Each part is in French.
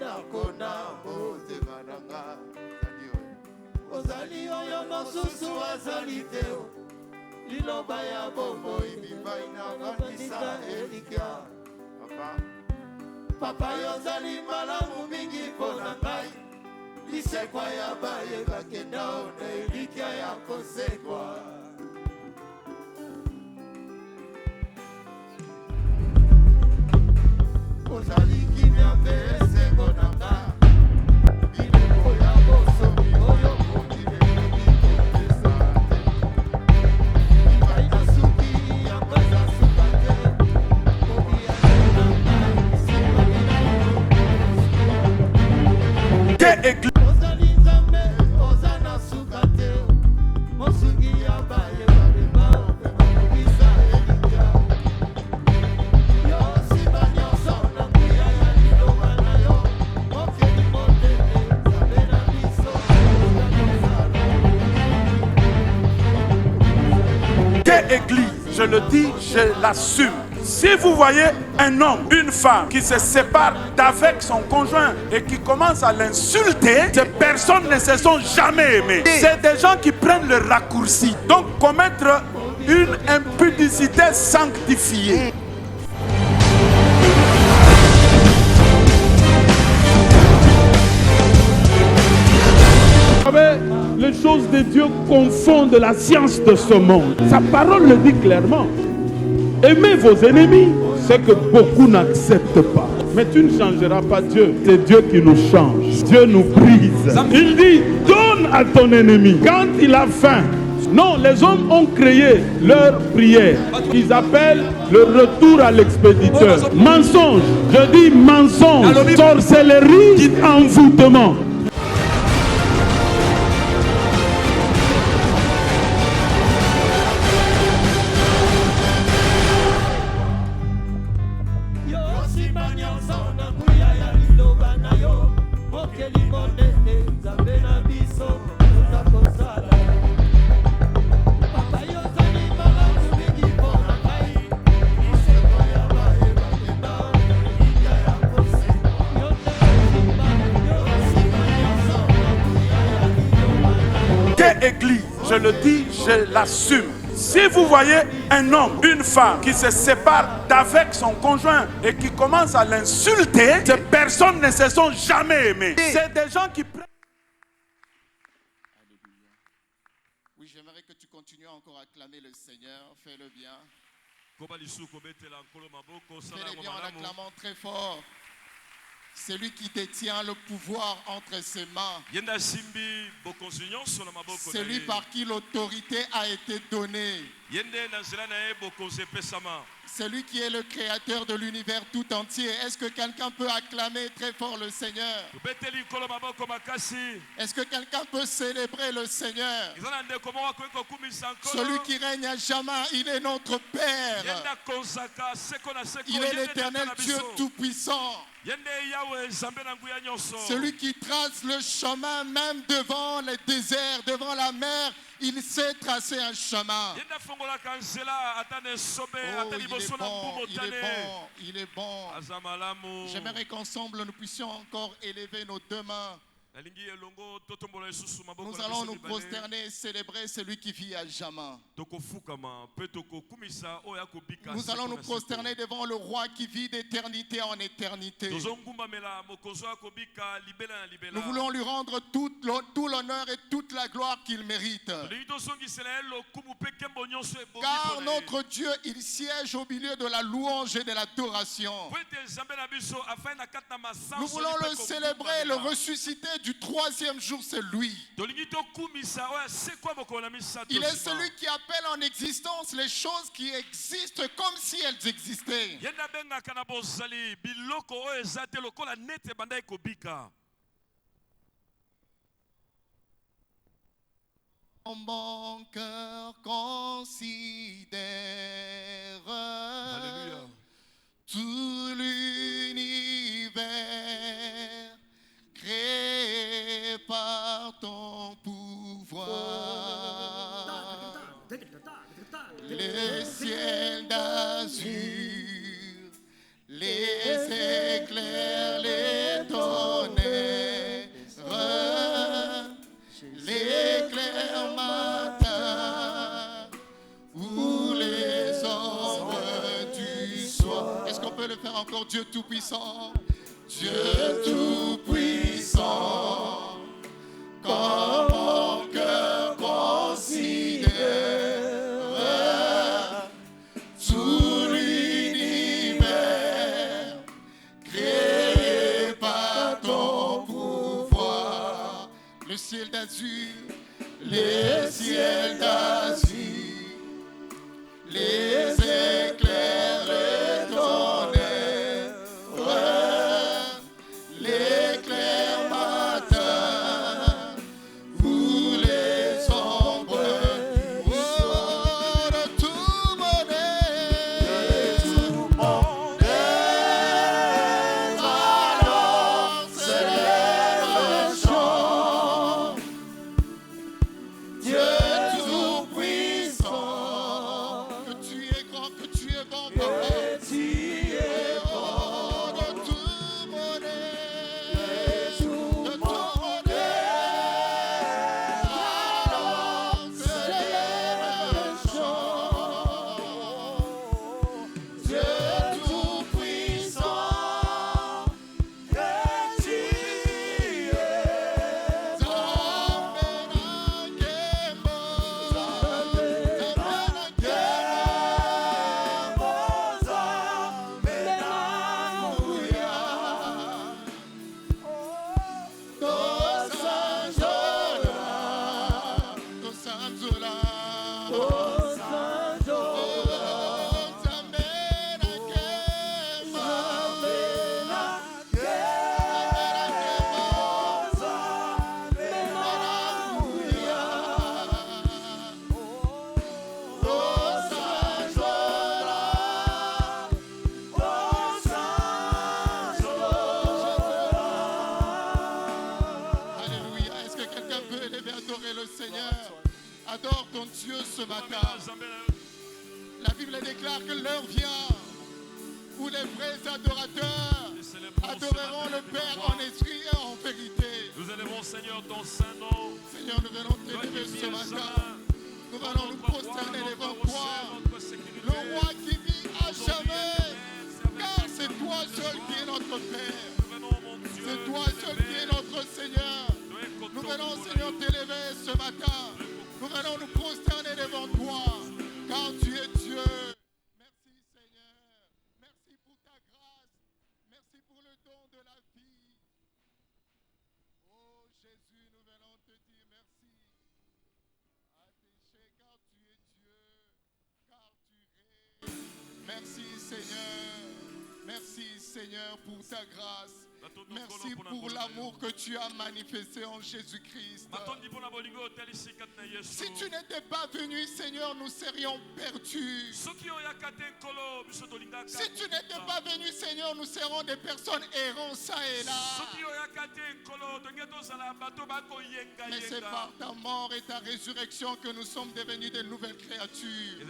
nakona motema nanga ozali oyo mosusu azali te liloba ya bomoi mivai na vandisa elikya papa yozali malamu mingi mpona ngai lisekwa ya baye bakenda ona elikya ya kosekwa ozali kimia mpe esengo na nga bileko ya bosomi oyo je le dis, je l'assume. Si vous voyez un homme, une femme qui se sépare d'avec son conjoint et qui commence à l'insulter, ces personnes ne se sont jamais aimées. C'est des gens qui prennent le raccourci. Donc commettre une impudicité sanctifiée. Les choses de Dieu confondent la science de ce monde. Sa parole le dit clairement. Aimez vos ennemis, ce que beaucoup n'acceptent pas. Mais tu ne changeras pas Dieu. C'est Dieu qui nous change. Dieu nous brise. Il dit, donne à ton ennemi quand il a faim. Non, les hommes ont créé leur prière qu'ils appellent le retour à l'expéditeur. Mensonge, je dis mensonge, sorcellerie, envoûtement. Église, je le dis, je l'assume. Si vous voyez un homme, une femme qui se sépare d'avec son conjoint et qui commence à l'insulter, ces personnes ne se sont jamais aimées. C'est des gens qui prennent. Oui, j'aimerais que tu continues encore à acclamer le Seigneur. Fais-le bien. Fais-le bien en acclamant très fort. C'est lui qui détient le pouvoir entre ses mains. C'est lui par qui l'autorité a été donnée. C'est lui qui est le créateur de l'univers tout entier. Est-ce que quelqu'un peut acclamer très fort le Seigneur? Est-ce que quelqu'un peut célébrer le Seigneur? Celui qui règne à jamais, il est notre Père. Il est l'Éternel Dieu Tout-Puissant. Celui qui trace le chemin même devant les déserts, devant la mer, il sait tracer un chemin. Oh, il est bon. J'aimerais qu'ensemble nous puissions encore élever nos deux mains. Nous allons nous prosterner et célébrer celui qui vit à jamais. Nous allons nous prosterner devant le roi qui vit d'éternité en éternité. Nous voulons lui rendre tout l'honneur et toute la gloire qu'il mérite. Car notre Dieu, il siège au milieu de la louange et de l'adoration. Nous voulons le célébrer, le ressusciter du troisième jour, c'est lui. Il est celui qui appelle en existence les choses qui existent comme si elles existaient. Mon cœur considère tout l'univers créé par ton pouvoir. Les ciels d'azur, les éclairs, les torrents. Dieu Tout-Puissant. Dieu Tout-Puissant, quand mon cœur considère tout l'univers créé par ton pouvoir, le ciel d'azur, les ciels d'azur, les éclairs et ton air, l'éclair matin, vous les ombres, de tout mon être, alors s'élève le chant, Dieu Tout-Puissant, que tu es grand, que tu es bon, papa. De tout mon être, de tout mon être, alors s'élève le chant, Dieu Tout-Puissant, que tu es. Alléluia. Est-ce que quelqu'un peut élever, adorer le Seigneur? Adore ton Dieu ce matin. La Bible déclare que l'heure vient où les vrais adorateurs adoreront le Père en esprit et en vérité. Nous élevons, Seigneur, ton saint nom. Seigneur, nous venons t'élever ce matin. Nous venons nous prosterner devant toi, le roi qui vit à jamais. Car c'est toi seul qui est notre Père. C'est toi seul qui est notre Seigneur. Nous venons, Seigneur, t'élever ce matin. Nous venons nous prosterner devant toi, car tu es Dieu. Merci, Seigneur. Merci pour ta grâce. Merci pour le don de la vie. Oh Jésus, nous venons te dire merci. Attaché, car tu es Dieu, car tu règnes. Merci, Seigneur. Merci, Seigneur, pour ta grâce. Merci pour l'amour que tu as manifesté en Jésus-Christ. Si tu n'étais pas venu, Seigneur, nous serions perdus. Si tu n'étais pas venu, Seigneur, nous serons des personnes errant ça et là. Mais c'est par ta mort et ta résurrection que nous sommes devenus de nouvelles créatures.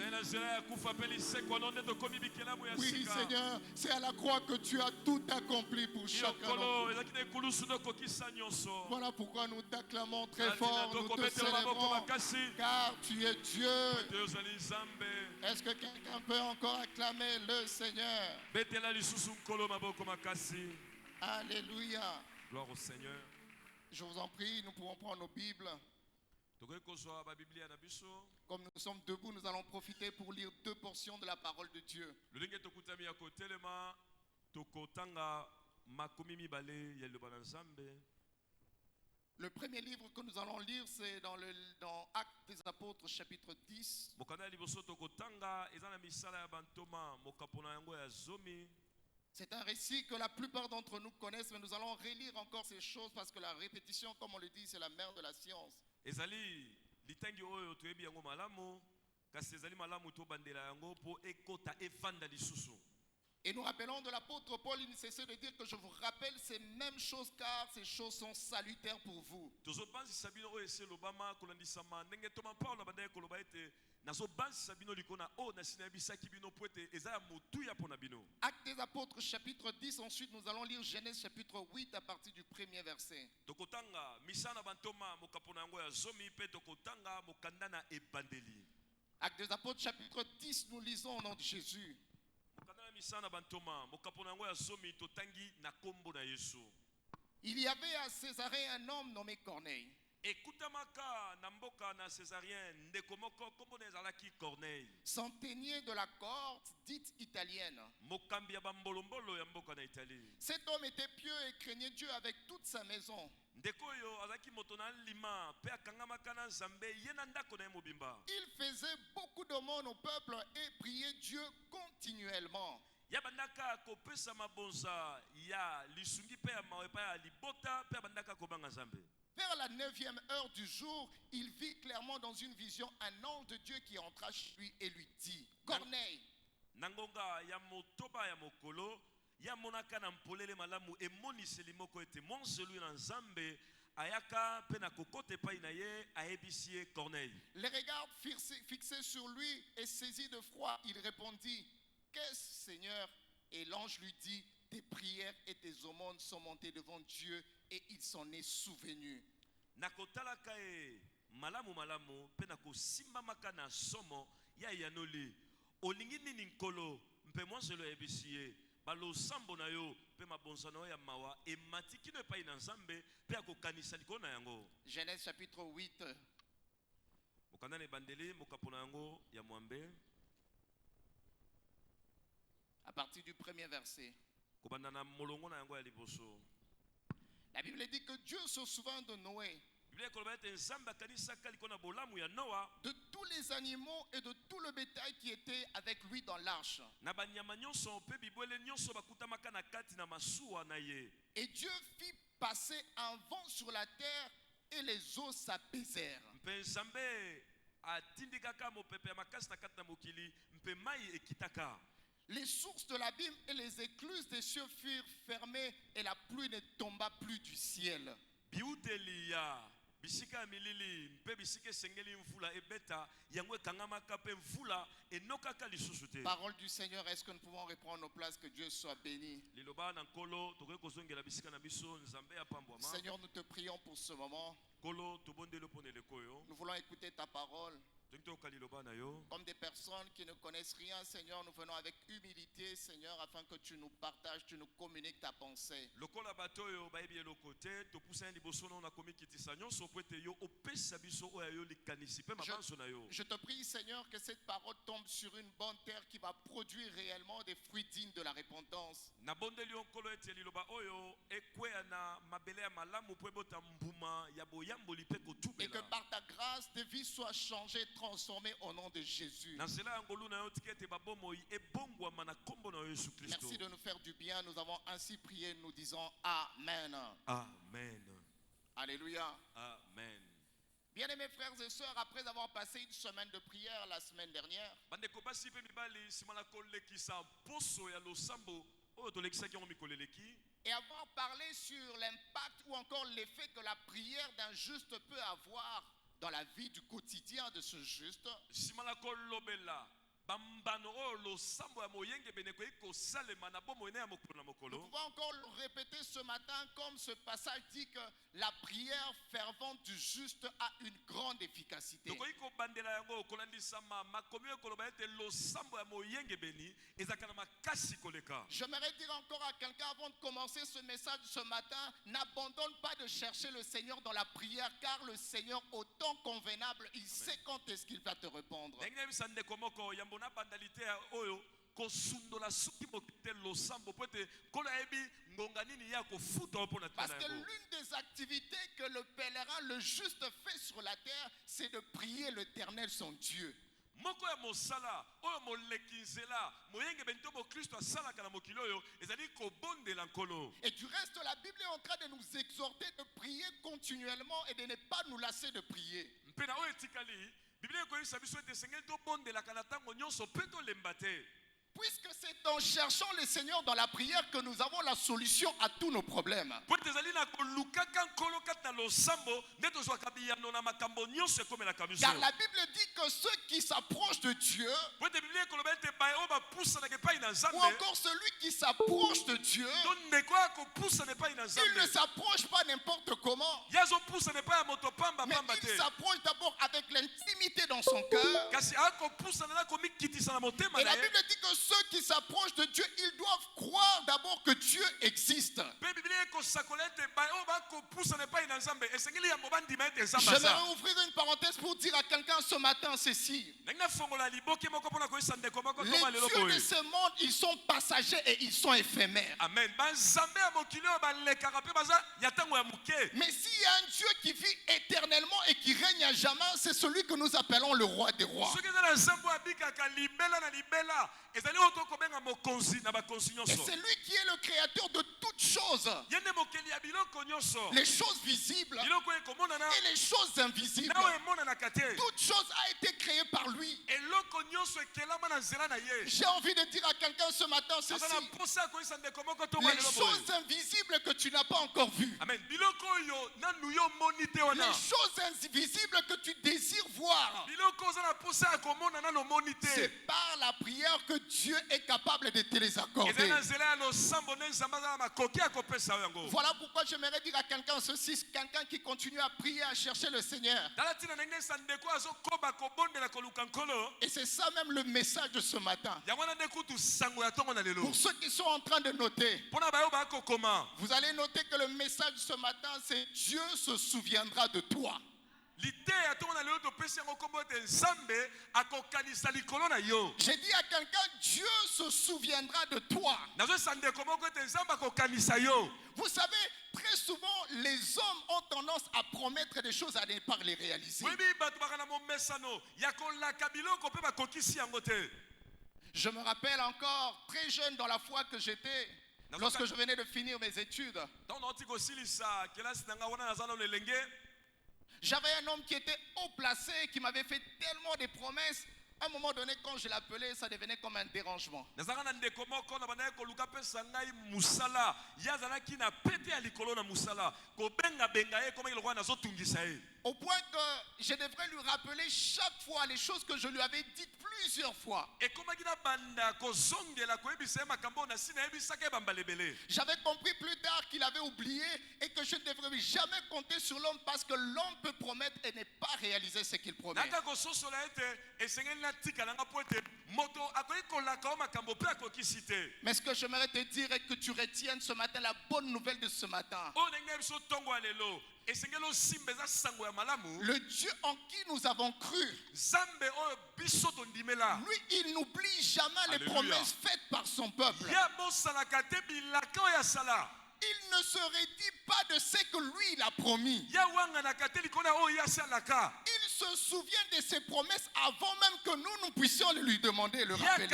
Oui, Seigneur, c'est à la croix que tu as tout accompli pour chacun. Voilà pourquoi nous t'acclamons très fort, nous te célébrons, car tu es Dieu. Est-ce que quelqu'un peut encore acclamer le Seigneur? Alléluia. Gloire au Seigneur. Je vous en prie, nous pouvons prendre nos Bibles. Comme nous sommes debout, nous allons profiter pour lire 2 portions de la parole de Dieu. Le premier livre que nous allons lire, c'est dans Actes des Apôtres, chapitre 10. C'est un récit que la plupart d'entre nous connaissent, mais nous allons relire encore ces choses parce que la répétition, comme on le dit, c'est la mère de la science. Et nous rappelons de l'apôtre Paul, il ne cessait de dire que je vous rappelle ces mêmes choses car ces choses sont salutaires pour vous. Actes des Apôtres chapitre 10, ensuite nous allons lire Genèse chapitre 8 à partir du premier verset. Actes des Apôtres chapitre 10, nous lisons au nom de Jésus. Il y avait à Césarée un homme nommé Corneille. Centenier de la cohorte dite italienne. Cet homme était pieux et craignait Dieu avec toute sa maison. Il faisait beaucoup d'aumônes au peuple et priait Dieu continuellement. Vers la 9e heure du jour, il vit clairement dans une vision un ange de Dieu qui entra chez lui et lui dit: Corneille. Les regards fixés sur lui et saisi de froid, il répondit: Qu'est-ce, Seigneur? Et l'ange lui dit: Tes prières et tes aumônes sont montées devant Dieu et il s'en est souvenu. Genèse chapitre 8. À partir du premier verset. La Bible dit que Dieu se souvint de Noé, de tous les animaux et de tout le bétail qui était avec lui dans l'arche. Et Dieu fit passer un vent sur la terre et les eaux s'apaisèrent. Les sources de l'abîme et les écluses des cieux furent fermées et la pluie ne tomba plus du ciel. Parole du Seigneur, est-ce que nous pouvons reprendre nos places? Que Dieu soit béni. Seigneur, nous te prions pour ce moment. Nous voulons écouter ta parole. Comme des personnes qui ne connaissent rien, Seigneur, nous venons avec humilité, Seigneur, afin que tu nous partages, tu nous communiques ta pensée. Je te prie, Seigneur, que cette parole tombe sur une bonne terre qui va produire réellement des fruits dignes de la repentance. Et que par ta grâce, des vies soient changées, transformées au nom de Jésus. Merci de nous faire du bien. Nous avons ainsi prié, nous disons Amen. Amen. Alléluia. Amen. Bien-aimés frères et sœurs, après avoir passé une semaine de prière la semaine dernière, et avoir parlé sur l'impact ou encore l'effet que la prière d'un juste peut avoir dans la vie du quotidien de ce juste, nous pouvons encore le répéter ce matin, comme ce passage dit que la prière fervente du juste a une grande efficacité. J'aimerais dire encore à quelqu'un avant de commencer ce message ce matin: n'abandonne pas de chercher le Seigneur dans la prière, car le Seigneur, au temps convenable, il sait quand est-ce qu'il va te répondre. Parce que l'une des activités que le pèlerin, le juste, fait sur la terre, c'est de prier l'Éternel son Dieu. Et du reste, la Bible est en train de nous exhorter de prier continuellement et de ne pas nous lasser de prier. Puisque c'est en cherchant le Seigneur dans la prière que nous avons la solution à tous nos problèmes. Car la Bible dit que ceux qui s'approchent de Dieu, ou encore celui qui s'approche de Dieu, il ne s'approche pas n'importe comment, mais il s'approche d'abord avec l'intimité dans son cœur. Et la Bible dit que ceux qui s'approchent de Dieu, ils doivent croire d'abord que Dieu existe. J'aimerais ouvrir une parenthèse pour dire à quelqu'un ce matin ceci. Les dieux de ce monde, ils sont passagers et ils sont éphémères. Amen. Mais s'il y a un Dieu qui vit éternellement et qui règne à jamais, c'est celui que nous appelons le roi des rois. Et c'est lui qui est le créateur de toutes choses. Les choses visibles et les choses invisibles. Toute chose a été créée par lui. J'ai envie de dire à quelqu'un ce matin ceci. Les choses invisibles que tu n'as pas encore vues. Les choses invisibles que tu désires voir. C'est par la prière que Dieu est capable de te les accorder. Voilà pourquoi j'aimerais dire à quelqu'un ceci, quelqu'un qui continue à prier, à chercher le Seigneur. Et c'est ça même le message de ce matin. Pour ceux qui sont en train de noter, vous allez noter que le message de ce matin, c'est Dieu se souviendra de toi. J'ai dit à quelqu'un, Dieu se souviendra de toi. Vous savez, très souvent, les hommes ont tendance à promettre des choses à ne pas les réaliser. Je me rappelle encore, très jeune dans la foi que j'étais, lorsque je venais de finir mes études. J'avais un homme qui était haut placé, qui m'avait fait tellement de promesses. À un moment donné, quand je l'appelais, ça devenait comme un dérangement. Au point que je devrais lui rappeler chaque fois les choses que je lui avais dites plusieurs fois. J'avais compris plus tard qu'il avait oublié et que je ne devrais jamais compter sur l'homme parce que l'homme peut promettre et ne pas réaliser ce qu'il promet. Mais ce que j'aimerais te dire est que tu retiennes ce matin la bonne nouvelle de ce matin. Le Dieu en qui nous avons cru, lui, il n'oublie jamais les promesses faites par son peuple. Il ne se rédit pas de ce que lui il a promis. Il se souvient de ses promesses avant même que nous puissions lui demander et le rappeler.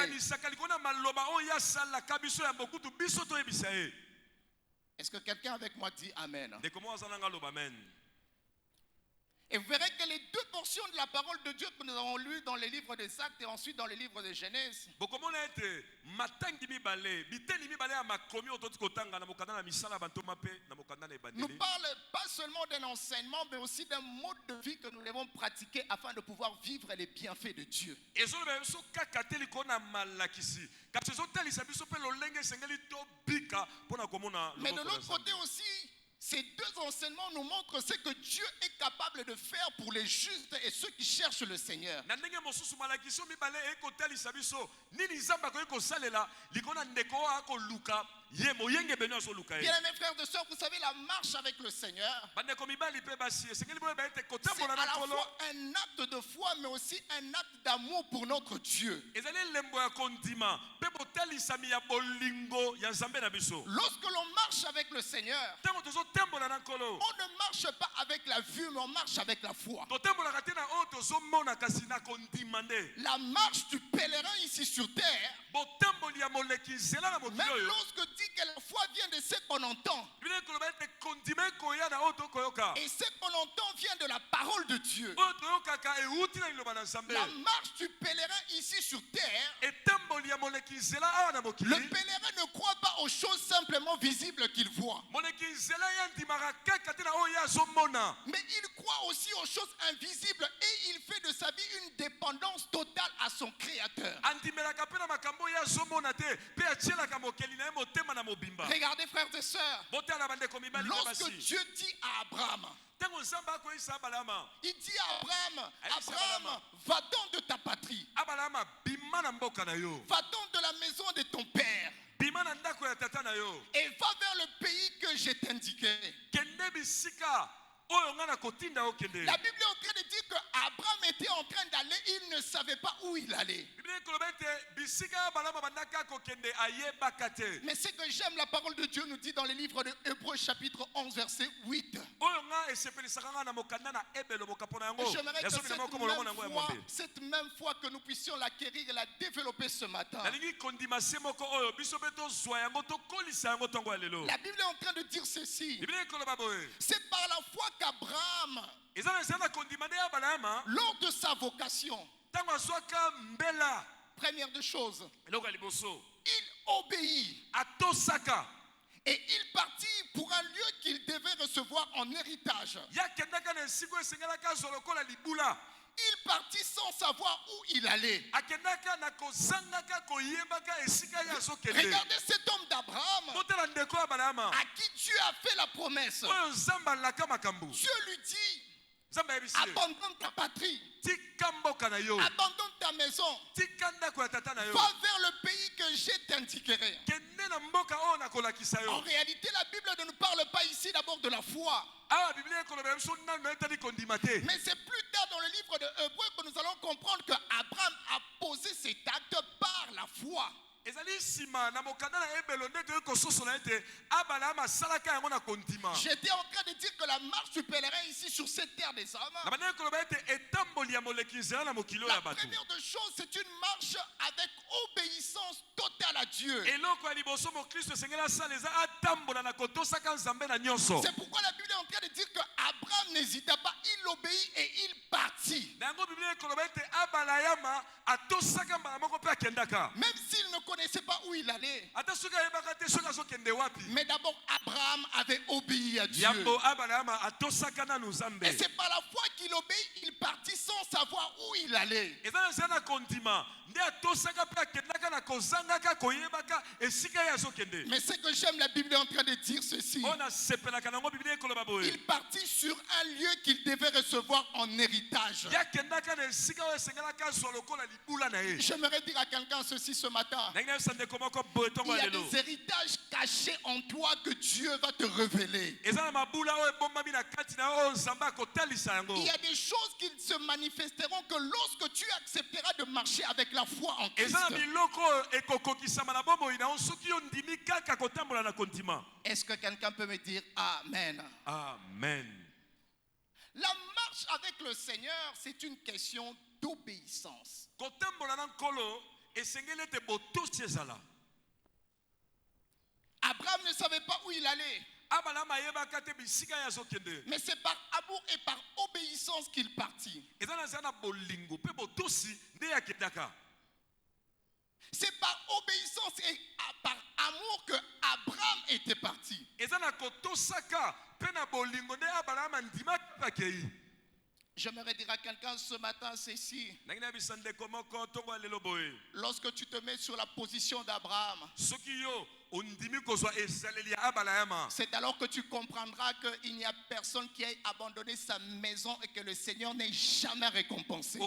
Est-ce que quelqu'un avec moi dit Amen? Et vous verrez que les deux portions de la parole de Dieu que nous avons lues dans les livres des Actes et ensuite dans les livres de Genèse nous parlent pas seulement d'un enseignement mais aussi d'un mode de vie que nous devons pratiquer afin de pouvoir vivre les bienfaits de Dieu. Mais de l'autre côté aussi, ces deux enseignements nous montrent ce que Dieu est capable de faire pour les justes et ceux qui cherchent le Seigneur. Bien aimés frères et sœurs, vous savez, la marche avec le Seigneur, c'est à la fois un acte de foi mais aussi un acte d'amour pour notre Dieu. Lorsque l'on marche avec le Seigneur, on ne marche pas avec la vue, mais on marche avec la foi. La marche du pèlerin ici sur terre, même lorsque dit que la foi vient de ce qu'on entend, et ce qu'on entend vient de la parole de Dieu. La marche du pèlerin ici sur terre, le pèlerin ne croit pas aux choses simplement visibles qu'il voit, mais il croit aussi aux choses invisibles et il fait de sa vie une dépendance totale à son Créateur. Regardez frères et sœurs, lorsque Dieu dit à Abraham, Il dit à Abraham, Aïe, Abraham, va-t'en de ta patrie, va-t'en de la maison de ton père, et va vers le pays que je t'indiqué. La Bible est en train de dire qu'Abraham était en train d'aller, il ne savait pas où il allait. Mais ce que j'aime, la parole de Dieu nous dit dans le livre de Hébreux chapitre 11 verset 8. J'aimerais que cette même foi que nous puissions l'acquérir et la développer ce matin. La Bible est en train de dire ceci. C'est par la foi qu'Abraham, lors de sa vocation, première des choses, il obéit. Et il partit pour un lieu qu'il devait recevoir en héritage. Il partit sans savoir où il allait. Regardez cet homme d'Abraham à qui Dieu a fait la promesse. Dieu lui dit, abandonne ta patrie, abandonne ta maison, va vers le pays que je t'indiquerai. En réalité, la Bible ne nous parle pas ici d'abord de la foi. Mais c'est plus tard dans le livre de Hébreux que nous allons comprendre qu'Abraham a posé cet acte par la foi. J'étais en train de dire que la marche du pèlerin ici sur cette terre des hommes, la première de choses, c'est une marche avec obéissance totale à Dieu. C'est pourquoi la Bible est en train de dire qu'Abraham n'hésita pas, il obéit et il partit. Même s'il ne connaissait pas où il allait. Mais d'abord, Abraham avait obéi à Dieu. Et c'est par la foi qu'il obéit, il partit sans savoir où il allait. Mais ce que j'aime, la Bible est en train de dire ceci. Il partit sur un lieu qu'il devait recevoir en héritage. J'aimerais dire à quelqu'un ceci ce matin. Il y a des héritages cachés en toi que Dieu va te révéler. Il y a des choses qui se manifesteront que lorsque tu accepteras de marcher avec la foi en Christ. Est-ce que quelqu'un peut me dire Amen? Amen. La marche avec le Seigneur, c'est une question d'obéissance. Abraham ne savait pas où il allait. Mais c'est par amour et par obéissance qu'il partit. C'est par obéissance et par amour que Abraham était parti. J'aimerais dire à quelqu'un ce matin ceci. Lorsque tu te mets sur la position d'Abraham, c'est alors que tu comprendras qu'il n'y a personne qui ait abandonné sa maison et que le Seigneur n'ait jamais récompensé.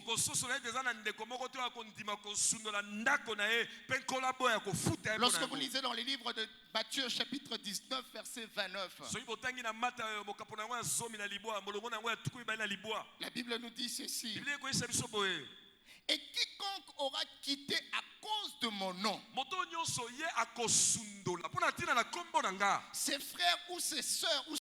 Lorsque vous lisez dans les livres de Matthieu chapitre 19 verset 29, la Bible nous dit ceci. Et quiconque aura quitté à cause de mon nom ses frères ou ses sœurs ou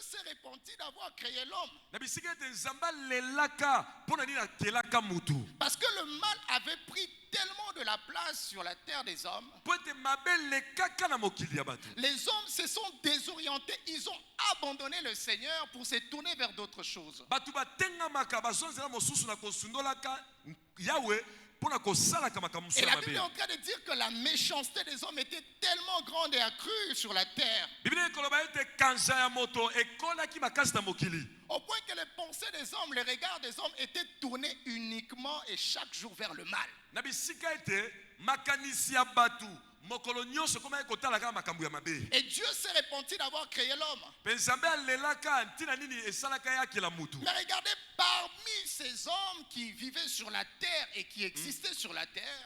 s'est repenti d'avoir créé l'homme. Parce que le mal avait pris tellement de la place sur la terre des hommes. Les hommes se sont désorientés. Ils ont abandonné le Seigneur pour se tourner vers d'autres choses. Et la Bible est en train de dire que la méchanceté des hommes était tellement grande et accrue sur la terre, au point que les pensées des hommes, les regards des hommes étaient tournés uniquement et chaque jour vers le mal. Et Dieu s'est repenti d'avoir créé l'homme. Mais regardez, parmi ces hommes qui vivaient sur la terre et qui existaient sur la terre,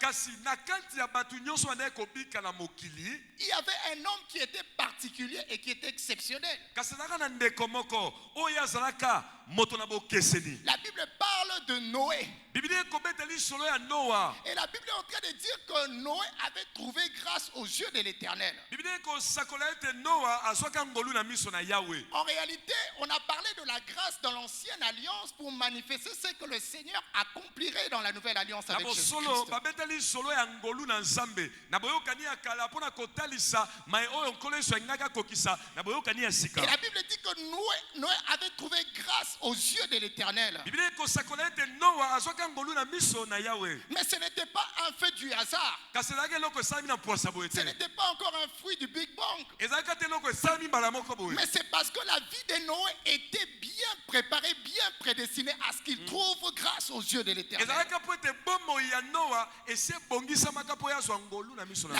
il y avait un homme qui était particulier et qui était exceptionnel. La Bible parle de Noé. Et la Bible est en train de dire que Noé avait trouvé grâce aux yeux de l'Éternel. En réalité, on a parlé de la grâce dans l'ancienne alliance pour manifester ce que le Seigneur accomplirait dans la nouvelle alliance avec Jésus-Christ. Et la Bible dit que Noé avait trouvé grâce aux yeux de l'Éternel. Mais ce n'était pas un fait du hasard. Ce n'était pas encore un fruit du Big Bang. Mais c'est parce que la vie de Noé était bien préparée, bien prédestinée à ce qu'il trouve grâce aux yeux de l'Éternel. La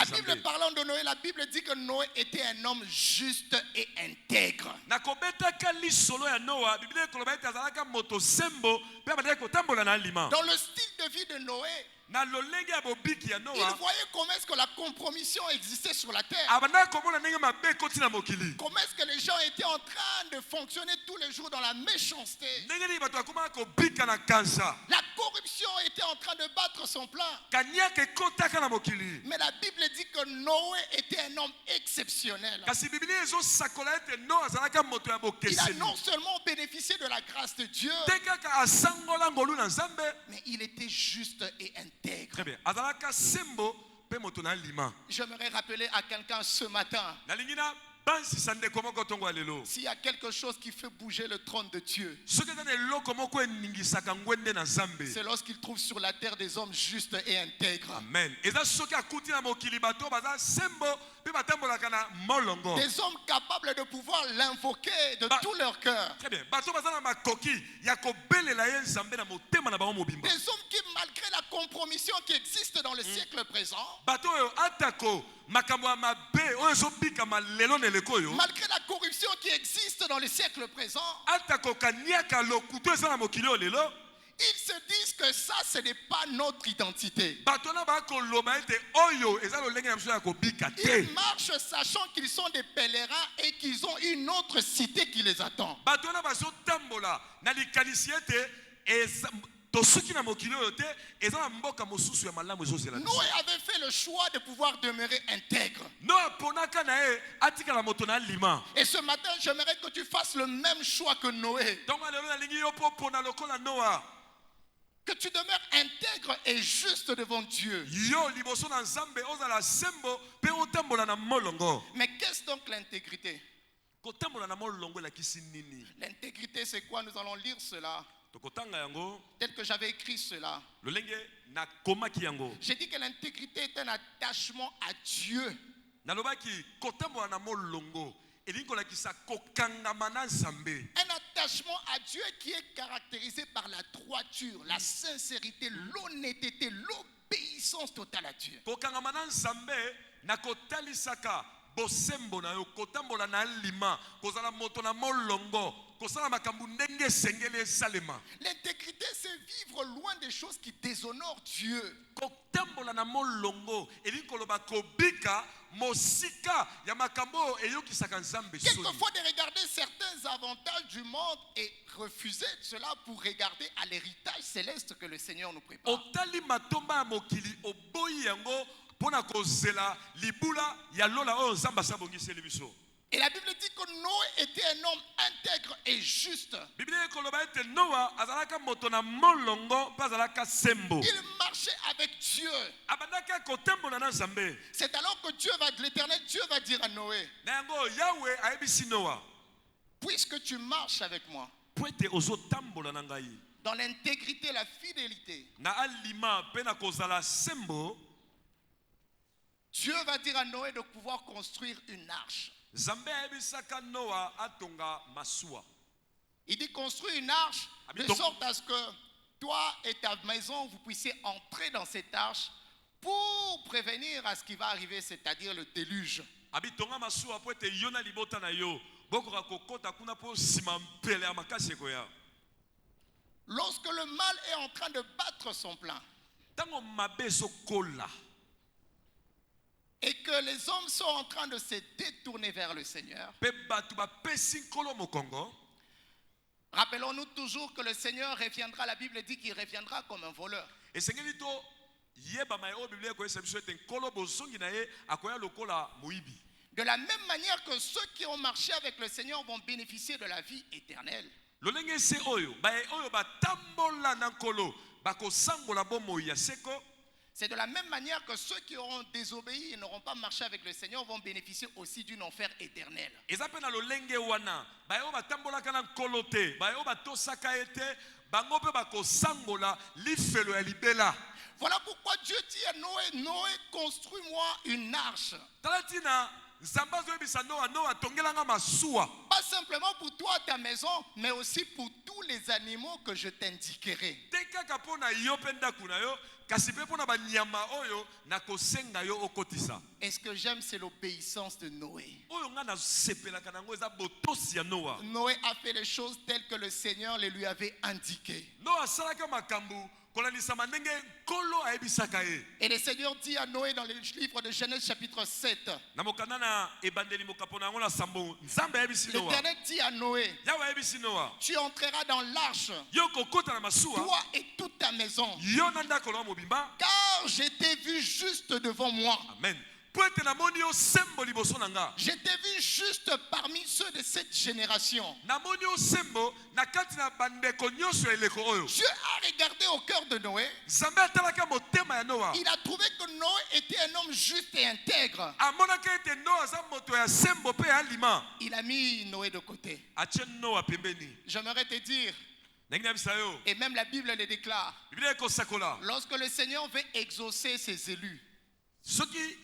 Bible parlant de Noé, la Bible dit que Noé était un homme juste et intègre. Dans le style de vie de Noé, il voyait comment est-ce que la compromission existait sur la terre. Comment est-ce que les gens étaient en train de fonctionner tous les jours dans la méchanceté. La corruption était en train de battre son plein. Mais la Bible dit que Noé était un homme exceptionnel. Il a non seulement bénéficié de la grâce de Dieu, mais il était juste et intègre. Très bien. J'aimerais rappeler à quelqu'un ce matin, s'il y a quelque chose qui fait bouger le trône de Dieu, c'est lorsqu'il trouve sur la terre des hommes justes et intègres. Amen. Des hommes capables de pouvoir l'invoquer de tout leur cœur. Très bien. Des hommes qui, malgré la compromission qui existe dans le siècle présent, malgré la corruption qui existe dans le siècle présent, ils se disent que ça, ce n'est pas notre identité. Ils marchent sachant qu'ils sont des pèlerins et qu'ils ont une autre cité qui les attend. Noé avait fait le choix de pouvoir demeurer intègre. Et ce matin, j'aimerais que tu fasses le même choix que Noé. Que tu demeures intègre et juste devant Dieu. Mais qu'est-ce donc l'intégrité? L'intégrité, c'est quoi? Nous allons lire cela tel que j'avais écrit cela. J'ai dit que l'intégrité est un attachement à Dieu. Un attachement à Dieu qui est caractérisé par la droiture, la sincérité, l'honnêteté, l'obéissance totale à Dieu. L'intégrité, c'est vivre loin des choses qui déshonorent Dieu. Quelquefois de regarder certains avantages du monde et refuser cela pour regarder à l'héritage céleste que le Seigneur nous prépare. Et la Bible dit que Noé était un homme intègre et juste. Bible ekoloba ete Noa azalaka moto na molongo mpe azalaka sembo. Il marchait avec Dieu. Abandaki kotembola na Nzambe. C'est alors que l'Éternel Dieu va dire à Noé, Na yango Yahweh ayebisi Noa, puisque tu marches avec moi po ete ozotambola na ngai dans l'intégrité, la fidélité, na alima mpe na kozala sembo, Dieu va dire à Noé de pouvoir construire une arche. Nzambe ayebisaka Noa atonga masuwa. Il dit construire une arche de sorte à ce que toi et ta maison, vous puissiez entrer dans cette arche pour prévenir à ce qui va arriver, c'est-à-dire le déluge. Abitonga masuwa po ete yo na libota na yo bokoka kokota kuna po sima mpele ya makasi ekoya. Lorsque le mal est en train de battre son plein Tango mabe sokola et que les hommes sont en train de se détourner vers le Seigneur, pe batu bapesi nkolo mokongo, rappelons-nous toujours que le Seigneur reviendra, la Bible dit qu'il reviendra comme un voleur. esengeli to yebama ya oyo biblia ekoyesa biso ete nkolo bozongi na ye akoya lokola moyibi. De la même manière que ceux qui ont marché avec le Seigneur vont bénéficier de la vie éternelle. Lolenge se oyo baye oyo batambola na nkolo bakosangola bomoi ya seko. C'est de la même manière que ceux qui auront désobéi et n'auront pas marché avec le Seigneur vont bénéficier aussi d'un enfer éternel. Eza pe na lolenge wana baye oyo batambolaka na nkolo te baye oyo batosaka ye te bango mpe bakosangola lifelo ya libela. Voilà pourquoi Dieu dit à Noé, Noé, construis-moi une arche. Tala tina Nzambe azoyebisa Noa, Noa tongelanga masuwa. Pas simplement pour toi, ta maison, mais aussi pour tous les animaux que je t'indiquerai. Te kaka mpo na yo mpe ndako na yo kasi mpe mpo na banyama oyo nakosenga yo okotisa. Et ce que j'aime, c'est l'obéissance de Noé. Oyo nga nasepelaka nango eza botosi ya Noa. Noé a fait les choses telles que le Seigneur les lui avait indiquées. Noa asalaka makambo kolanisama ndenge nkolo ayebisaka ye. Et le Seigneur dit à Noé dans le livre de Genèse chapitre 7. Na mokanda na ebandeli mokapo na yango na sambo Nzambe ayebisi Noa. L'Éternel dit à Noé, Yawe ayebisi Noa. tu entreras dans l'arche, Yo kokota na masuwa. toi et toute ta maison, Yo na ndako na mobimba. car je t'ai vu juste devant moi. Amen. Po ete namoni yo sembo liboso na nga. Je t'ai vu juste parmi ceux de cette génération. Namoni yo sembo na kati na bandeko nyonso ya eleko oyo. Dieu a regardé au cœur de Noé. Nzambe atalaka motema ya Noa. Il a trouvé que Noé était un homme juste et intègre. Amonaka ete Noa aza moto ya sembo pe ya alima. Il a mis Noé de côté. Atie Noa pembeni. J'aimerais te dire, Ndenge na bisa yo. et même la Bible le déclare, Biblia ekosakola. lorsque le Seigneur veut exaucer ses élus, Soki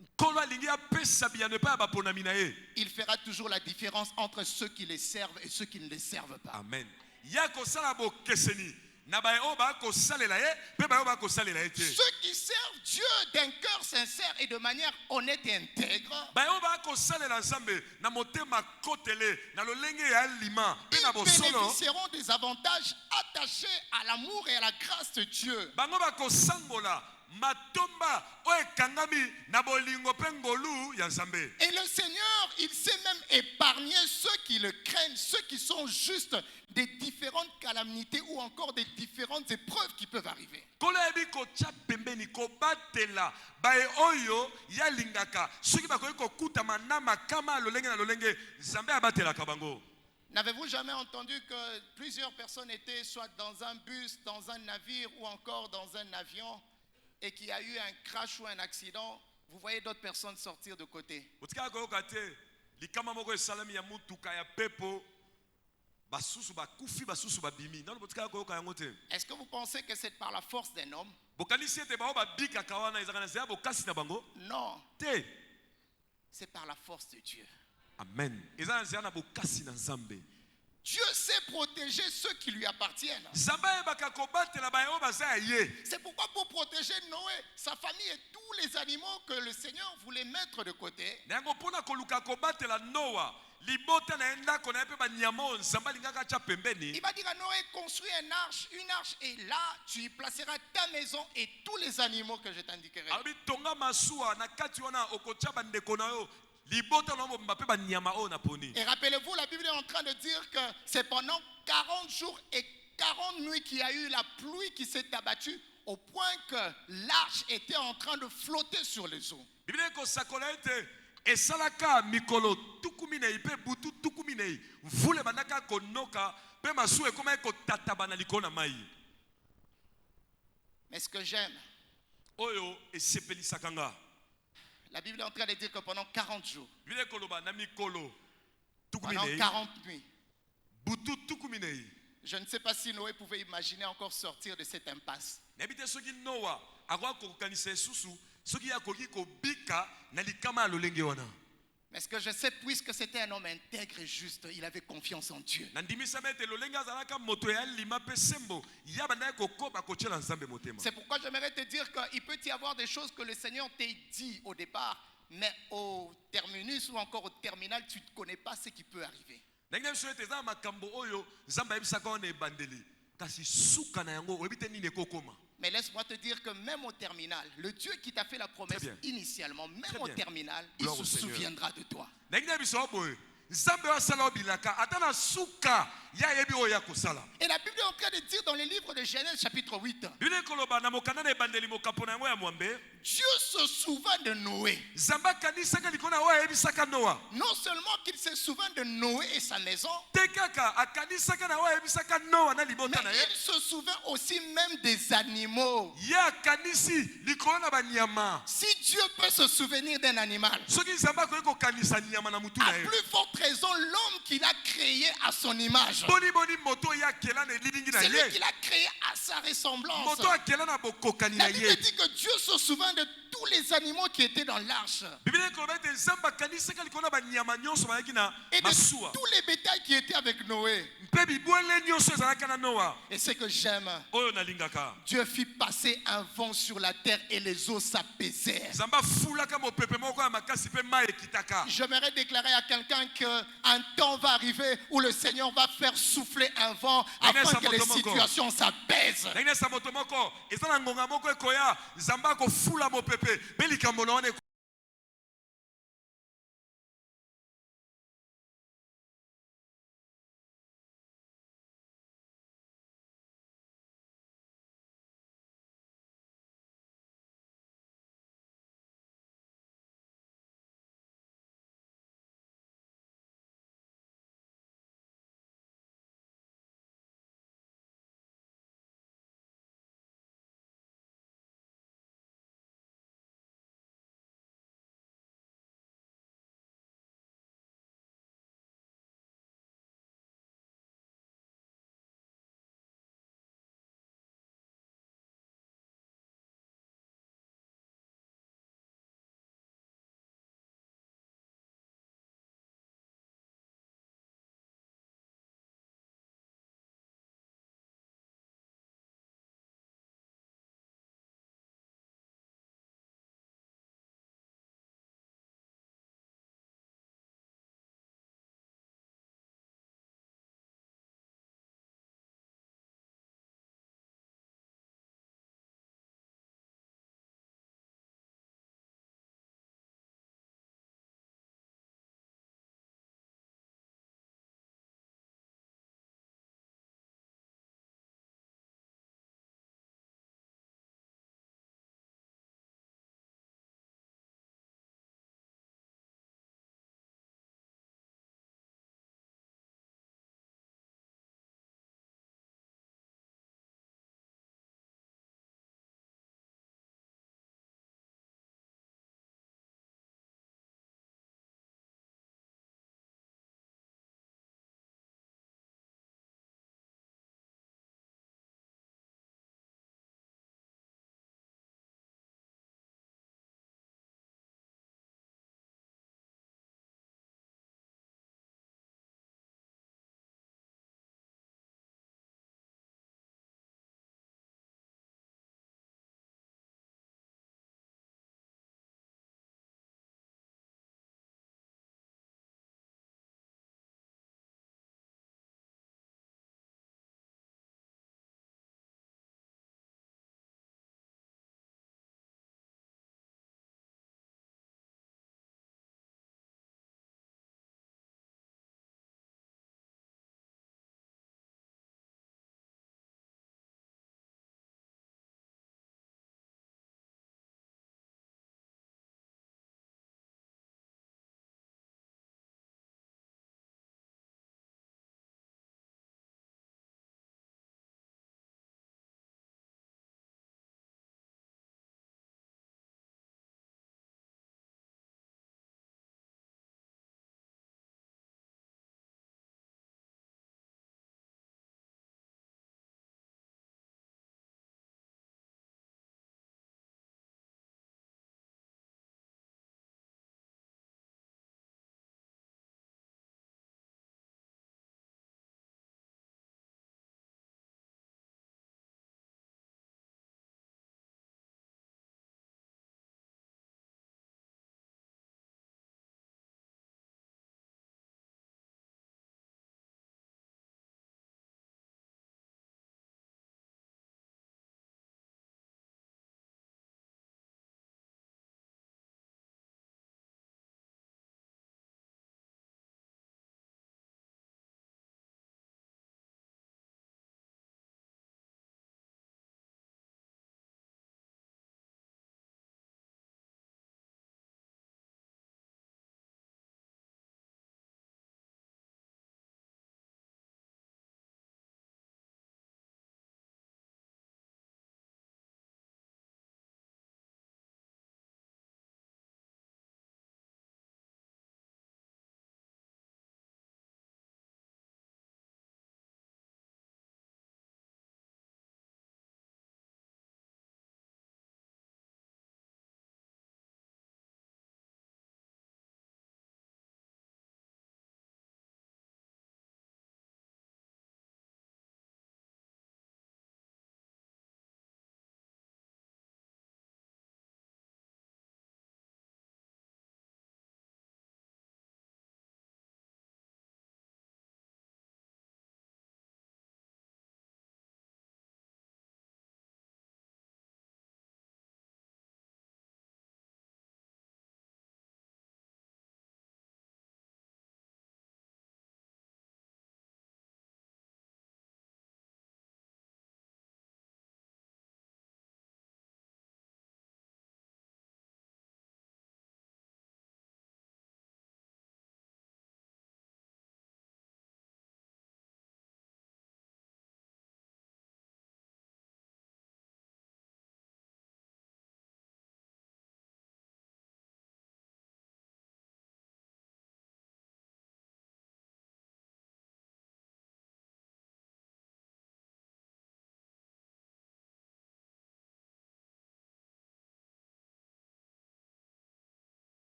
nkolo alingi apesa biyano epai ya baponami na ye. il fera toujours la différence entre ceux qui les servent et ceux qui ne les servent pas. Amen. Ya kosala bokeseni na baye oyo bakosalela ye mpe baye oyo bakosalela ye te. Ceux qui servent Dieu d'un cœur sincère et de manière honnête et intègre, Baye oyo bakosalela Nzambe na motema kotele na lolenge ya alima mpe na ils bosolo. bénéficieront des avantages attachés à l'amour et à la grâce de Dieu. Bango bakosangola matomba oyo ekangami na bolingo mpe ngolu ya Nzambe. Et le Seigneur, il sait même épargner ceux qui le craignent, ceux qui sont justes des différentes calamités ou encore des différentes épreuves qui peuvent arriver. Kolo yebi kotia pembeni kobatela baye oyo yalingaka soki bakoki kokutama na makama lolenge na lolenge Nzambe abatelaka bango. N'avez-vous jamais entendu que plusieurs personnes étaient soit dans un bus, dans un navire ou encore dans un avion et qu'il y a eu un crash ou un accident, vous voyez d'autres personnes sortir de côté. Otika koyoka te likama moko esalami ya mutuka ya pepo basusu bakufi basusu babimi nano botika koyoka yango te. Est-ce que vous pensez que c'est par la force d'un homme? Bokanisi ete bao babikaka wana ezaka na nzela bokasi na bango Non, te. c'est par la force de Dieu. Amen. Eza na nzela na bokasi na Nzambe. Dieu sait protéger ceux qui lui appartiennent. Nzambe ayebaka kobatela baye oyo baza ya ye. C'est pourquoi pour protéger Noé, sa famille et tous les animaux que le Seigneur voulait mettre de côté, Na yango mpona koluka kobatela Noa libota na ye ndako na ye mpe banyama oyo Nzambe alingaka atia pembeni. il va dire à Noé, construis une arche et là tu y placeras ta maison et tous les animaux que je t'indiquerai. Alobi tonga masuwa na kati wana okotia bandeko na yo libota na mobimba mpe banyama oyo na poni. Et rappelez-vous, la Bible est en train de dire que c'est pendant 40 jours et 40 nuits qu'il y a eu la pluie qui s'est abattue au point que l'arche était en train de flotter sur les eaux. Biblia ekosakola ete Et salaka mikolo tukuminei pe butu tukuminei. Vule banaka konoka pe masu e koma ko tatabana likona mai. Mais ce que j'aime, Oyo e sepeli sakanga. la Bible est en train de dire que pendant 40 jours, Vile koloba na mikolo pendant tukuminei. 40 nuits, Butu tukuminei. je ne sais pas si Noé pouvait imaginer encore sortir de cette impasse. Nabite soki Noah akwa kokanisa susu soki yakoki ko bika na likama lolenge wana. Mais ce que je sais, puisque c'était un homme intègre et juste, il avait confiance en Dieu. C'est C'est pourquoi j'aimerais te dire qu'il peut y avoir des choses que le Seigneur t'a dit au départ, mais au terminus ou encore au terminal, tu ne connais pas ce qui peut arriver. Mais laisse-moi te dire que même au terminal, le Dieu qui t'a fait la promesse initialement, même au terminal, il se souviendra de toi. Et la Bible est en train de dire dans le livre de Genèse chapitre 8, Dieu se souvint de Noé. Non seulement qu'il se souvint de Noé et sa maison, mais il se souvint aussi même des animaux. Si Dieu peut se souvenir d'un animal, à plus forte raison l'homme qu'il a créé à son image. C'est lui qui l'a créé à sa ressemblance. La Bible dit que Dieu se souvint de tous les animaux qui étaient dans l'arche. Et de tous les bétails qui étaient avec Noé. Et ce que j'aime, Dieu fit passer un vent sur la terre et les eaux s'apaisèrent. J'aimerais déclarer à quelqu'un qu'un temps va arriver où le Seigneur va faire souffler un vent afin que les situations s'apaisent.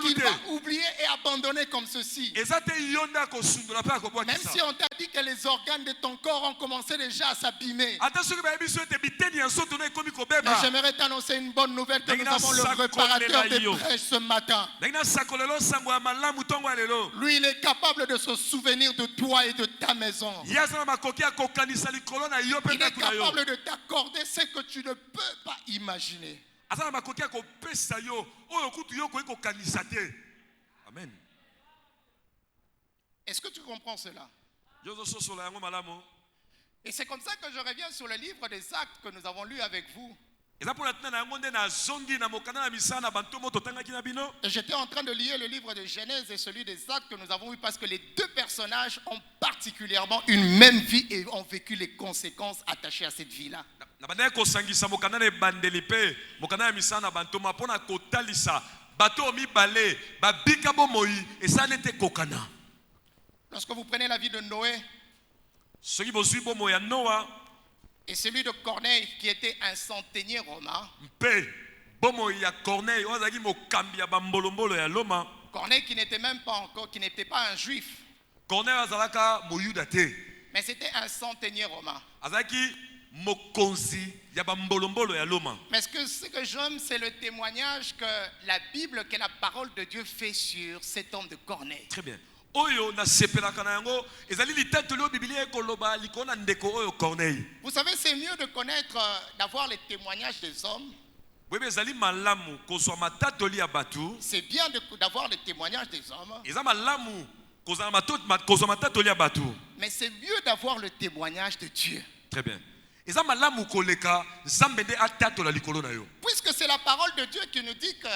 qu'il va oublier et abandonner comme ceci. Même si on t'a dit que les organes de ton corps ont commencé déjà à s'abîmer. Mais j'aimerais t'annoncer une bonne nouvelle que nous avons le réparateur des brèches ce matin. Lui, il est capable de se souvenir de toi et de ta maison. Il est capable de t'accorder ce que tu ne peux pas imaginer. Amen. Est-ce que tu comprends cela? Et c'est comme ça que je reviens sur le livre des Actes que nous avons lu avec vous. Et j'étais en train de lire le livre de Genèse et celui des Actes que nous avons vu parce que les deux personnages ont particulièrement une même vie et ont vécu les conséquences attachées à cette vie-là. Lorsque vous prenez la vie de Noé et celui de Corneille qui était un centenier romain, Corneille qui n'était même pas encore, qui n'était pas un juif, mais c'était un centenier romain. Mais ce que j'aime, c'est le témoignage que la Bible, que la parole de Dieu fait sur cet homme de Corneille. Très bien. Vous savez, c'est mieux de connaître, d'avoir les témoignages des hommes. C'est bien d'avoir les témoignages des hommes. Mais c'est mieux d'avoir le témoignage de Dieu. Très bien. Puisque c'est la parole de Dieu qui nous dit que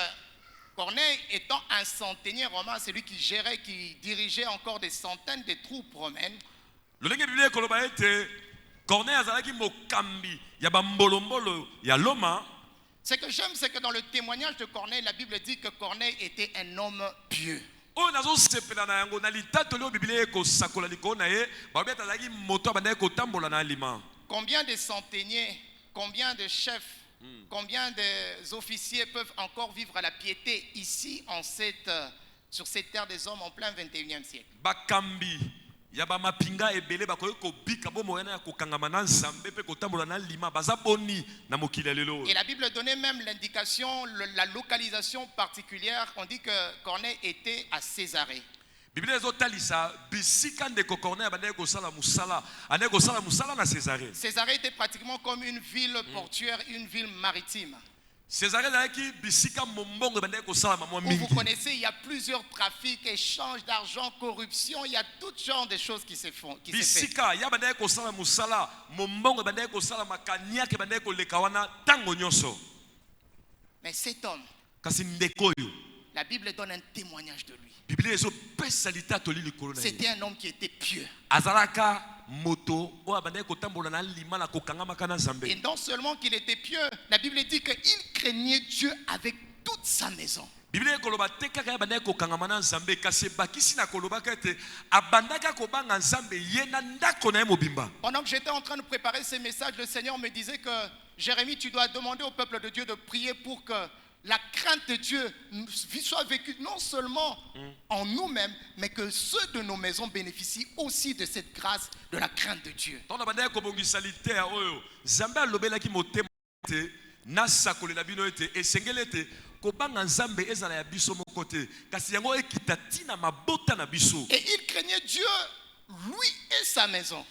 Corneille, étant un centenier romain, c'est lui qui gérait, qui dirigeait encore des centaines de troupes romaines. Ce que j'aime, c'est que dans le témoignage de Corneille, la Bible dit que Corneille était un homme pieux. Combien de centeniers, combien de chefs, combien d'officiers peuvent encore vivre à la piété ici sur cette terre des hommes en plein 21e siècle? Et la Bible donnait même l'indication, la localisation particulière. On dit que Corneille était à Césarée. Césarée était pratiquement comme une ville portuaire, une ville maritime. Où vous connaissez, il y a plusieurs trafics, échanges d'argent, corruption, il y a tout genre de choses qui se font. Mais cet homme, la Bible donne un témoignage de lui. C'était un homme qui était pieux. Et non seulement qu'il était pieux, la Bible dit qu'il craignait Dieu avec toute sa maison. Pendant que j'étais en train de préparer ces messages, le Seigneur me disait que Jérémie, tu dois demander au peuple de Dieu de prier pour que la crainte de Dieu soit vécue non seulement en nous-mêmes, mais que ceux de nos maisons bénéficient aussi de cette grâce de la crainte de Dieu. Et il craignait Dieu, lui et sa maison.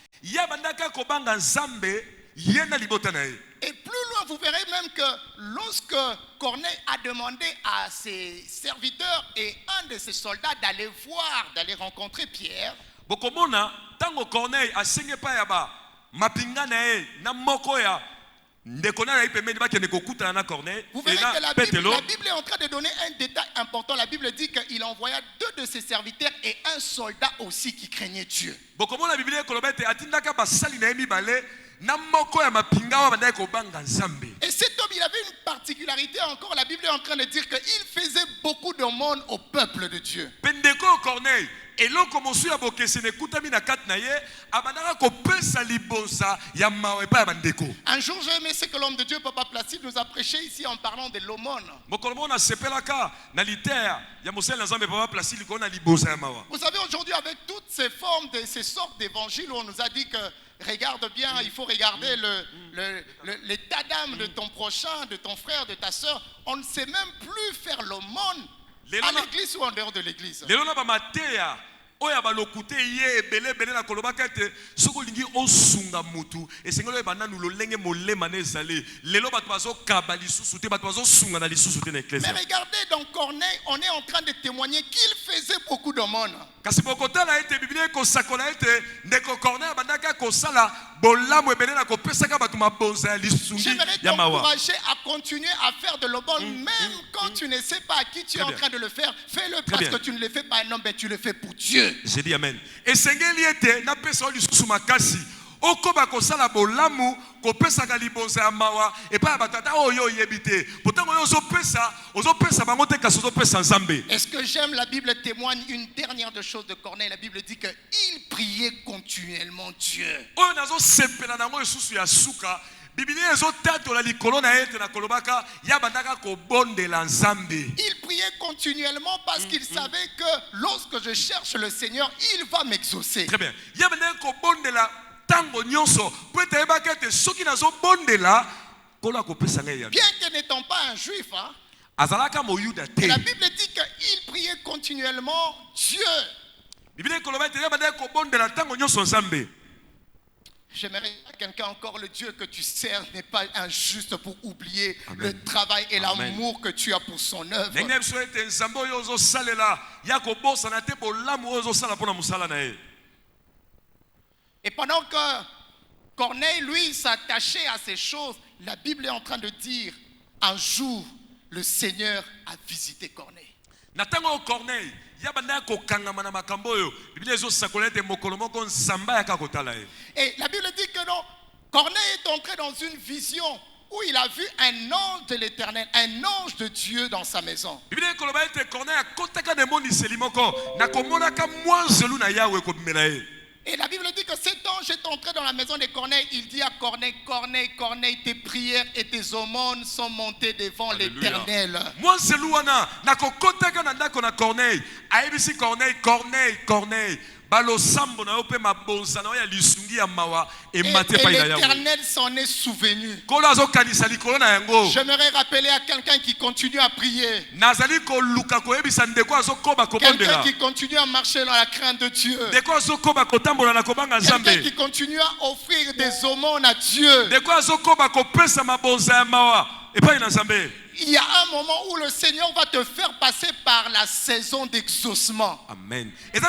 Et plus loin, vous verrez même que lorsque Corneille a demandé à ses serviteurs et un de ses soldats d'aller voir, d'aller rencontrer Pierre, vous verrez que la Bible est en train de donner un détail important. La Bible dit qu'il envoya 2 de ses serviteurs et un soldat aussi qui craignait Dieu. Et cet homme, il avait une particularité encore. La Bible est en train de dire qu'il faisait beaucoup de monde au peuple de Dieu. Pendeko Corneille. Eloko mosu ya bokesene kutami na kati na ye abandaka kopesa libonza ya mawa epa ya bandeko. Un jour, j'ai aimé ce que l'homme de Dieu, Papa Placide, nous a prêché ici en parlant de l'aumône. Mokolomo na sepelaka na liter ya mosel na Nzambe Papa Placide ko na libonza ya mawa. Vous savez, aujourd'hui, avec toutes ces formes, ces sortes d'évangiles où on nous a dit que regarde bien, il faut regarder l'état d'âme de ton prochain, de ton frère, de ta soeur, on ne sait même plus faire l'aumône à l'église ou en dehors de l'église. Oya balokute ye ebele ebele na kolobaka ete soko lingi osunga mutu esengelo ebanda nulolenge molema na ezali lelo bato bazokaba lisusu te bato bazosunga na lisusu te na eklezia. Mais regardez dans Corneille, on est en train de témoigner qu'il faisait beaucoup d'aumônes. Kasi bokotala ete biblia ekosakola ete ndeko Corneille abandaka kosala bolamu ebele na kopesaka bato mabonza ya lisungi ya mawa. J'aimerais t'encourager à continuer à faire de l'aumône même quand tu ne sais pas à qui tu es en train de le faire. Fais-le parce que tu ne le fais pas à un homme, mais tu le fais pour Dieu. J'ai dit amen. Et sengeli ete na pesa lisusu makasi okoba kosala bolamu kopesa libonza ya mawa epa batata oyo yebite pourtant oyo ozopesa bango te kasi ozopesa Nzambe. Est-ce que j'aime la Bible témoigne une dernière de choses de Corneille. La Bible dit que il priait continuellement Dieu. Oyo nazo sepela nango lisusu ya suka Biblia ezotatola likolo na ete na kolobaka ya bandaka kobondela Nzambe. Il priait continuellement parce qu'il savait que lorsque je cherche le Seigneur, il va m'exaucer. Très bien. Ya bandaka kobondela tango nyonso po ete yebaka ete soki nazobondela kola kopesa ngai ya. Bien que n'étant pas un juif, hein, azalaka moyuda te. la Bible dit qu'il priait continuellement Dieu. Biblia koloba ete ya bandaka kobondela tango nyonso Nzambe. J'aimerais à quelqu'un encore, le Dieu que tu sers n'est pas injuste pour oublier le travail et l'amour que tu as pour son œuvre. Et pendant que Corneille, lui, s'attachait à ces choses, la Bible est en train de dire, un jour, le Seigneur a visité Corneille. Natango Corneille, et la Bible dit que non, Corneille est entré dans une vision où il a vu un ange de l'Éternel, un ange de Dieu dans sa maison. Et la Bible dit que cet ange est entré dans la maison de Corneille. Il dit à Corneille, Corneille, Corneille, tes prières et tes aumônes sont montées devant l'Éternel. Et l'Éternel s'en est souvenu. J'aimerais rappeler à quelqu'un qui continue à prier, quelqu'un qui continue à marcher dans la crainte de Dieu, quelqu'un qui continue à offrir des aumônes à Dieu. Il y a un moment où le Seigneur va te faire passer par la saison d'exaucement. Amen. Il y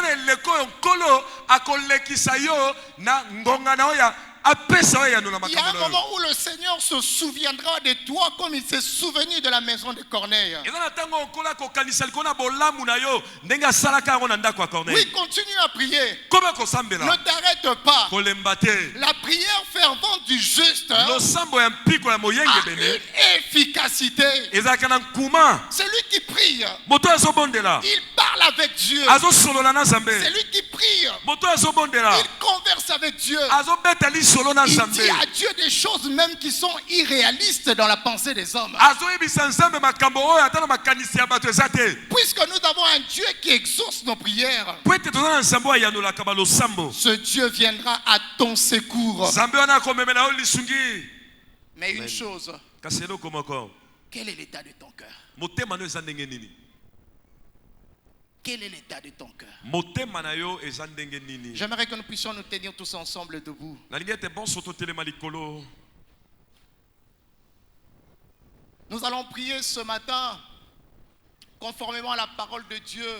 a un moment où le Seigneur se souviendra de toi comme il s'est souvenu de la maison de Corneille. Oui, continue à prier. Ne t'arrête pas. La prière fervente du juste a une efficacité. Celui qui prie, il parle avec Dieu. Celui qui prie, il converse avec Dieu. Il dit à Dieu des choses même qui sont irréalistes dans la pensée des hommes. Puisque nous avons un Dieu qui exauce nos prières, ce Dieu viendra à ton secours. Mais une chose, quel est l'état de ton cœur? Quel est l'état de ton cœur? J'aimerais que nous puissions nous tenir tous ensemble debout. Nous allons prier ce matin conformément à la parole de Dieu,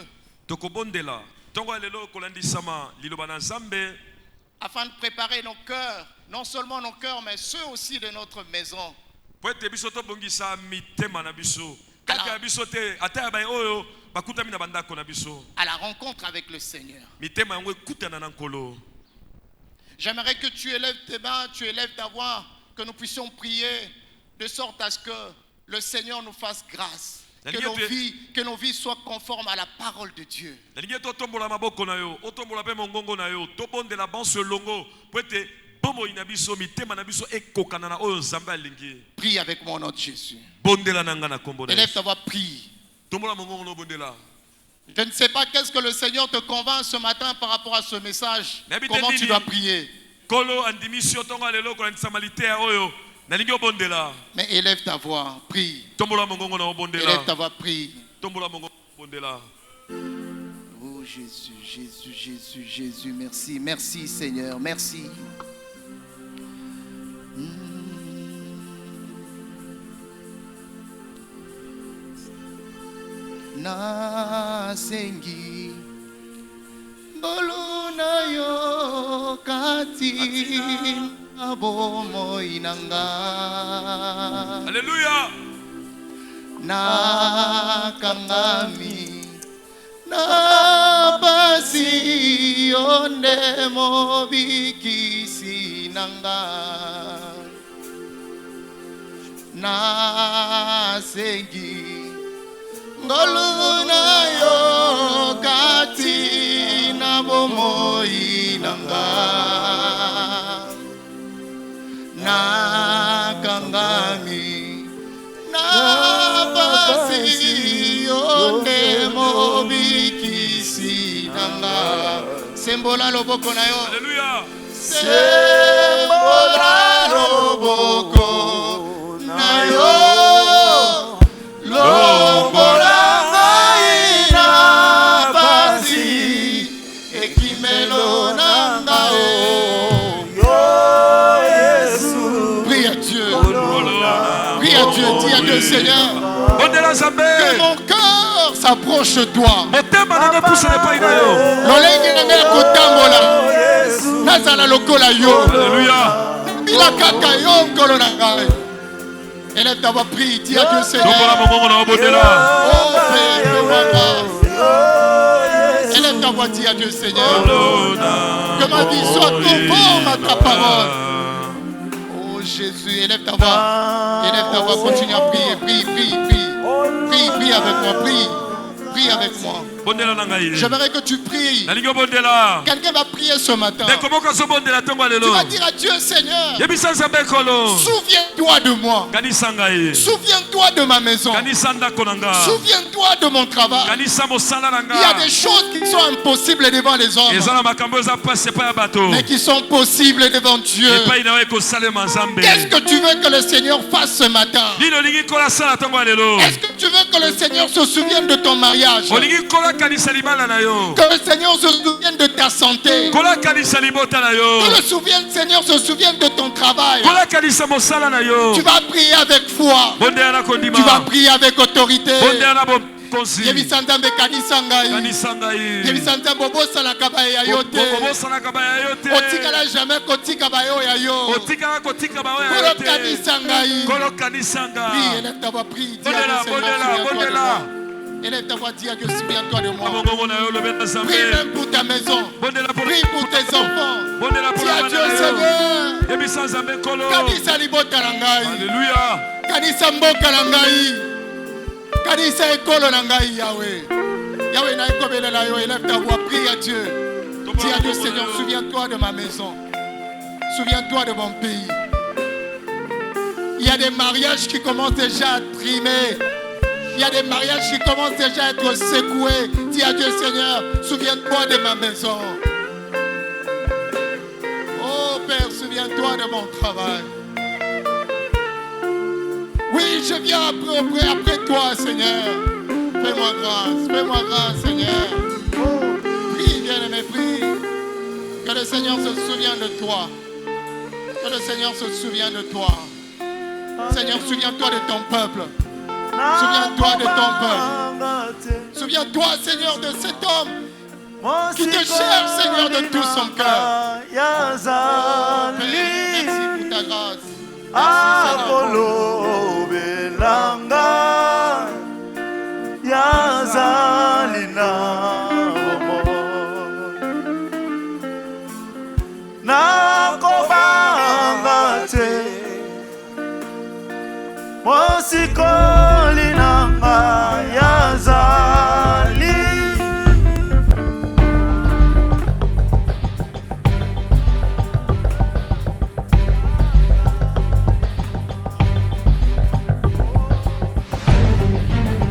afin de préparer nos cœurs, non seulement nos cœurs, mais ceux aussi de notre maison. À la rencontre avec le Seigneur. J'aimerais que tu élèves tes mains, tu élèves ta voix, que nous puissions prier de sorte à ce que le Seigneur nous fasse grâce. Que nos vies soient conformes à la parole de Dieu. Prie avec moi au nom de Jésus. Élève ta voix, prie. Je ne sais pas qu'est-ce que le Seigneur te convainc ce matin par rapport à ce message. Comment tu dois prier. Mais élève ta voix, prie. Élève ta voix, prie. Oh Jésus, Jésus, Jésus, Jésus, merci, merci Seigneur, merci. Nasengi boluna yo kati abomo inanga. Alléluia. Na kangami na basi onde mobikisi nanga. Na sengi ngoluna yo kati na bomoi nanga. Na kangami na basi onde mobikisi nanga. Sembola loboko na yo. Alléluia. Sembola loboko na yo. Lombola ngai na basi ekimelo nanga o. Prie à Dieu. Prie à Dieu. Dis à Dieu, Seigneur, que mon cœur s'approche de toi. Lolengi nanga ya kotambola nazala lokola yo. Alléluia. Bila kaka yo nkolo na ngai. Élève ta voix, prie, dis à Dieu Seigneur. Oh Père, fais-moi grâce. Élève ta voix, dis à Dieu Seigneur. Que ma vie soit conforme à ta parole. Oh Jésus, élève ta voix, continue à prier, prie, prie, prie. Prie, prie avec moi, prie. Prie avec moi. J'aimerais que tu pries. Quelqu'un va prier ce matin. Tu vas dire à Dieu, Seigneur, souviens-toi de moi. Souviens-toi de ma maison. Souviens-toi de mon travail. Il y a des choses qui sont impossibles devant les hommes, mais qui sont possibles devant Dieu. Qu'est-ce que tu veux que le Seigneur fasse ce matin? Est-ce que tu veux que le Seigneur se souvienne de ton mariage? Que le Seigneur se souvienne de ta santé. Que le Seigneur se souvienne de ton travail. Tu vas prier avec foi. Tu vas prier avec autorité. Yebisanzambe kanisa ngai. Yebisanzambe bobosala kabaye ya yote. Otikala jamais kotika bayo ya yo. Kolo kanisa ngai. Prie, élève ta voix, prie. Élève ta voix, dis à Dieu, souviens-toi de moi. Prie même pour ta maison. Prie pour tes enfants. Dis à Dieu, Seigneur. Kanisa libota na ngai. Alléluia. Kanisa mboka na ngai. Kanisa ekolo na ngai, Yahweh. Yahweh na ekobele na yo, élève ta voix, prie à Dieu. Dis à Dieu, Seigneur, souviens-toi de ma maison. Souviens-toi de mon pays. Il y a des mariages qui commencent déjà à trimer. Il y a des mariages qui commencent déjà à être secoués. Dis à Dieu, Seigneur, souviens-toi de ma maison. Oh Père, souviens-toi de mon travail. Oui, je viens après toi, Seigneur. Fais-moi grâce, Seigneur. Prie, bien-aimé, prie. Que le Seigneur se souvienne de toi. Que le Seigneur se souvienne de toi. Seigneur, souviens-toi de ton peuple. Souviens-toi de ton peuple. Souviens-toi, Seigneur, de cet homme qui te cherche, Seigneur, de tout son cœur. Oh, Père, merci pour ta grâce. mosiko